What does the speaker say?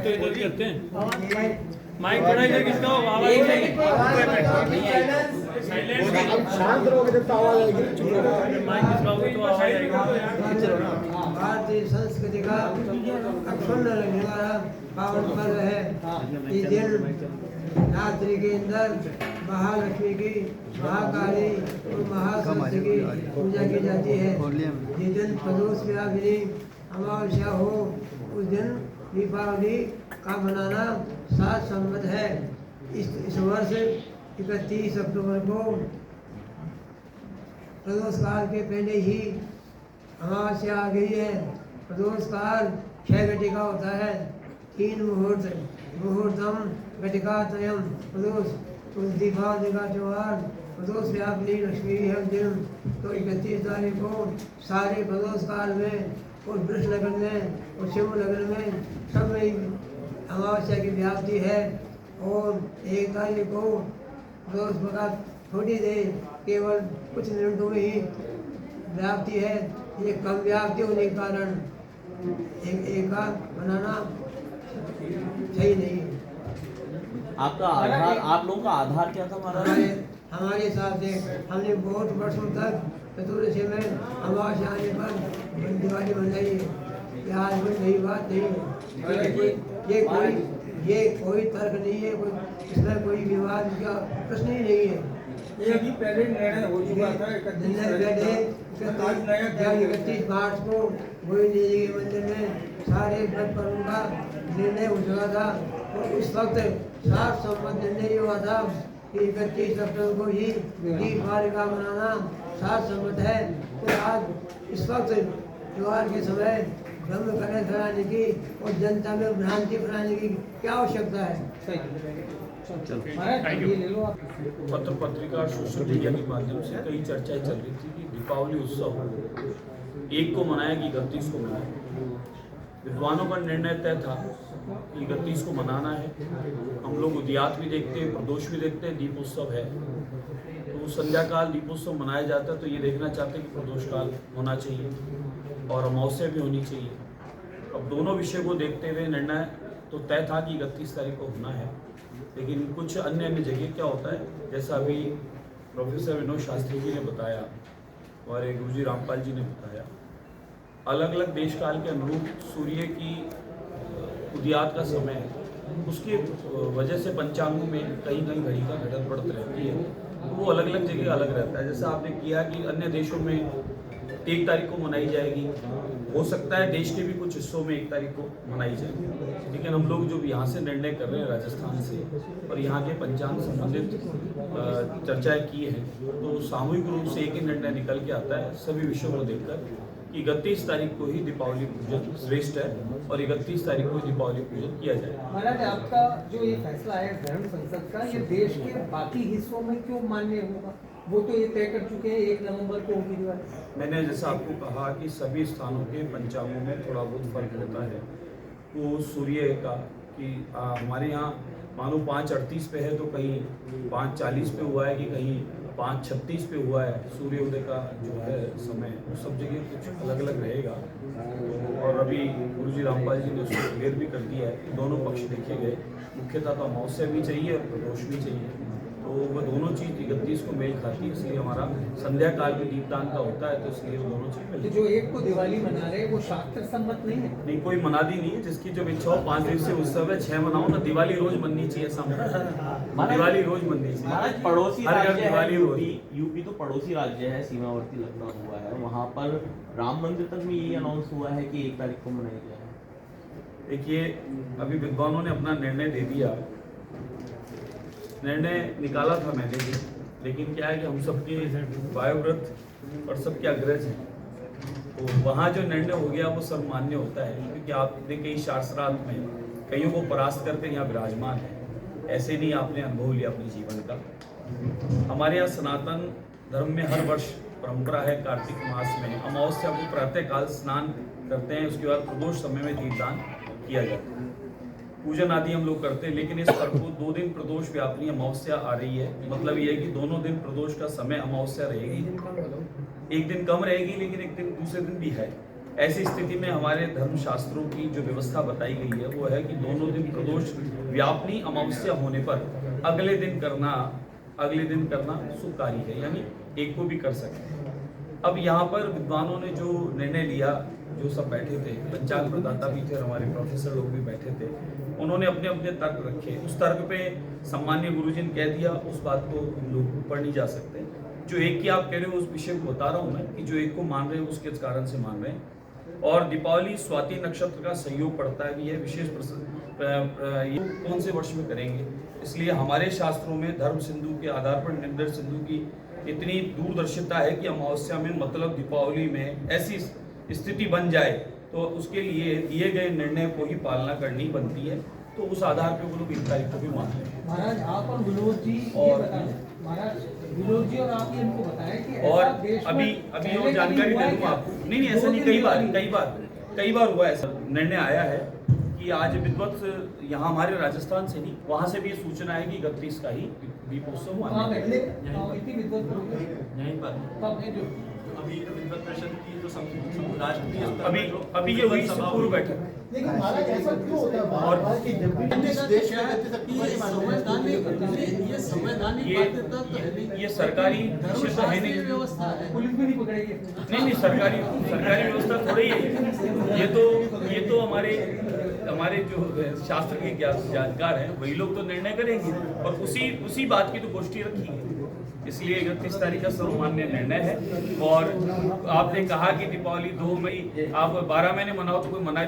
तो इधर करते हैं। माइक थोड़ा इधर किसका होगा? आवाज शांत रहोगे जब तक आवाज आएगी। चुप रहो। माइक किसका होगा तो आवाज आएगी। भारतीय संस्कृति का अक्षुण्ण रहने वाला पावन पर्व है। इस दिन रात्रि के अंदर महालक्ष्मी की, महाकाली और महासरस्वती की पूजा की जाती है। जिस दिन प्रदोष व्यापिनी अमावस्या हो उस दिन दीपावली का मनाना सात संवत है। इस वर्ष 31 अक्टूबर को प्रदोष काल के पहले ही अमावस्या आ गई है। प्रदोष काल 6 घटिका होता है। 3 मुहूर्त, मुहूर्तम घटिका त्रयम प्रदोष। उस दीपावली का त्यौहार प्रदोष व्यापिनी लक्ष्मी है उस दिन। तो 31 तारीख को सारे प्रदोष काल में और वृष लगन में और शिव लगन में सब में अमावस्या की व्याप्ति है। और 1 तारीख को प्रदोष का थोड़ी देर केवल कुछ मिनटों में ही व्याप्ति है। ये कम व्याप्ति होने के कारण एक का बनाना सही नहीं है। आपका आधार, आप लोगों का आधार क्या था महाराज? हमारे हिसाब से हमने बहुत वर्षों तक चतुर्दशी में अमावस्या आने पर दिवाली मनाई है। यह आज कोई नई बात नहीं है। ये कोई तर्क नहीं है, कोई इसमें कोई विवाद का प्रश्न ही नहीं है। ये अभी पहले निर्णय हो चुका था। 31 मार्च को गोविंद जी के मंदिर में सारे व्रत पर्व का निर्णय हो चुका था। और उस वक्त सात संवत निर्णय हुआ था कि 31 अक्टूबर को ही दीपावली का मनाना सात संवत है। तो आज इस वक्त त्योहार के समय भ्रम कलश कराने की और जनता में भ्रांति फैलाने की क्या आवश्यकता है? पत्र पत्रिका सोशल मीडिया के माध्यम से कई चर्चाएं चल रही थी कि दीपावली उत्सव 1 को मनाया कि 31 को मनाया। विद्वानों का निर्णय तय था कि 31 को मनाना है। हम लोग उदयात भी देखते हैं, प्रदोष भी देखते हैं, दीपोत्सव है। तो संध्या काल दीपोत्सव मनाया जाता है तो ये देखना चाहते हैं कि प्रदोष काल होना चाहिए और अमावस्या भी होनी चाहिए। अब दोनों विषय को देखते हुए निर्णय तो तय था कि 31 तारीख को होना है। लेकिन कुछ अन्य जगह क्या होता है, जैसा अभी प्रोफेसर विनोद शास्त्री जी ने बताया और गुरुजी रामपाल जी ने बताया, अलग अलग देश काल के अनुरूप सूर्य की उदयात का समय उसकी वजह से पंचांगों में कहीं कहीं घड़ी का घटत बढ़त रहती है। तो वो अलग अलग जगह अलग रहता है। जैसा आपने किया कि अन्य देशों में 1 तारीख को मनाई जाएगी, हो सकता है देश के भी कुछ हिस्सों में 1 तारीख को मनाई जाएगी। लेकिन हम लोग जो यहाँ से निर्णय कर रहे हैं राजस्थान से और यहाँ के पंचांग संबंधित चर्चाएं की हैं, तो सामूहिक रूप से एक ही निर्णय निकल के आता है सभी विषयों को देखकर कि 31 तारीख को ही दीपावली पूजन श्रेष्ठ है और 31 तारीख को दीपावली पूजन किया जाएगा। महाराज, आपका जो ये फैसला है धर्म संसद का, ये देश के बाकी हिस्सों में क्यों मान्य होगा? वो तो ये तय कर चुके हैं 1 नवंबर को होगी दिवाली। मैंने जैसा आपको कहा कि सभी स्थानों के पंचांगों में थोड़ा बहुत फर्क होता है। वो सूर्य का कि हमारे यहाँ मानो 5:38 पे है तो कहीं 5:40 पे हुआ है कि कहीं 5:36 पे हुआ है। सूर्योदय का जो है समय वो सब जगह कुछ अलग अलग रहेगा। और अभी गुरुजी रामपाल जी ने उसको क्लियर भी कर दिया है, दोनों पक्ष देखे गए। मुख्यतः तो अमावस्या भी चाहिए और प्रदोष भी चाहिए, तो वो दोनों चीज़ 31 को मेल खाती है। इसलिए हमारा संध्या काल में दीपदान का होता है, तो इसलिए वो दोनों चीज़ तो जो 1 को दिवाली मना रहे हैं वो शास्त्र सम्मत नहीं है? नहीं, कोई मनादी नहीं है। जिसकी जो इच्छा हो 5 दिवसीय उत्सव है 6 मनाओ ना। दिवाली रोज बननी चाहिए सामने, दिवाली रोज बननी चाहिए। महाराज, पड़ोसी हर घर राज्य दिवाली है रोज। यूपी तो पड़ोसी राज्य है, सीमावर्ती लगता हुआ है। वहाँ पर राम मंदिर तक में ये अनाउंस हुआ है कि 1 तारीख को मनाया जाए। देखिए, अभी विद्वानों ने अपना निर्णय दे दिया, निर्णय निकाला था मैंने भी, लेकिन क्या है कि हम सबके वायुव्रत और सबके अग्रज हैं, तो वहाँ जो निर्णय हो गया वो सर्वमान्य होता है। क्योंकि आपने कई शास्त्रार्थ में कईयों को परास्त करके यहाँ विराजमान है, ऐसे नहीं आपने अनुभव लिया अपने जीवन का। हमारे यहाँ सनातन धर्म में हर वर्ष परंपरा है, कार्तिक मास में अमावस्या को प्रातः काल स्नान करते हैं, उसके बाद प्रदोष समय में दीपदान किया जाता है, पूजन आदि हम लोग करते हैं। लेकिन इस पर्व को 2 दिन प्रदोष व्यापनी अमावस्या आ रही है, मतलब ये है कि दोनों दिन प्रदोष का समय अमावस्या रहेगी। एक दिन कम रहेगी लेकिन एक दिन दूसरे दिन भी है। ऐसी स्थिति में हमारे धर्मशास्त्रों की जो व्यवस्था बताई गई है वो है कि दोनों दिन प्रदोष व्यापनी अमावस्या होने पर अगले दिन करना शुभकारी है, यानी एक को भी कर सकते हैं। अब यहाँ पर विद्वानों ने जो निर्णय लिया, जो सब बैठे थे, पंचांग प्रदाता भी थे और हमारे प्रोफेसर लोग भी बैठे थे, उन्होंने अपने अपने तर्क रखे। उस तर्क पे सम्मान्य गुरुजी ने कह दिया, उस बात को हम लोग ऊपर नहीं जा सकते। जो एक की आप कह रहे हो उस विषय को बता रहा हूँ मैं कि जो एक को मान रहे हो उसके कारण से मान रहे हैं। और दीपावली स्वाति नक्षत्र का संयोग पड़ता है कि यह विशेष ये कौन से वर्ष में करेंगे, इसलिए हमारे शास्त्रों में धर्म सिंधु के आधार पर निर्दर सिंधु की इतनी दूरदर्शिता है कि अमावस्या में मतलब दीपावली में ऐसी स्थिति बन जाए तो उसके लिए दिए गए निर्णय को ही पालना करनी बनती है। तो उस आधार पर वो लोग 1 तारीख को भी मान रहे हैं। महाराज आप और विनोद जी और महाराज विनोद जी और आप ये इनको बताएं कि और ऐसा देश में अभी और जानकारी दे दूंगा आपको। नहीं ऐसा नहीं, कई बार हुआ ऐसा निर्णय आया है कि आज विद्वत यहाँ हमारे राजस्थान से नहीं, वहाँ से भी ये सूचना है कि 31 का ही दीपोत्सव हुआ कहाँ है। बैठे इतनी विद्वत यहीं पर तब है जो अभी विद्वत परिषद की जो राष्ट्रीय स्तर पे जो अभी ये वही सभा पूर्व हुई। बैठक। लेकिन महाराज ऐसा क्यों होता है और बार-बार कि जब भी जिस देश में रहते थे ये संवैधानिक ये सरकारी विषय तो है नहीं। व्यवस्था है पुलिस भी नहीं पकड़ेगी नहीं सरकारी व्यवस्था थोड़ी है। ये तो हमारे जो शास्त्र के जानकार हैं वही लोग तो निर्णय करेंगे और उसी बात की तो गोष्ठी रखी है। इसलिए 31 तारीख का सर्वमान्य निर्णय है। और आपने कहा कि दीपावली 2 मई आप 12 महीने मनाओ तो कोई मनाए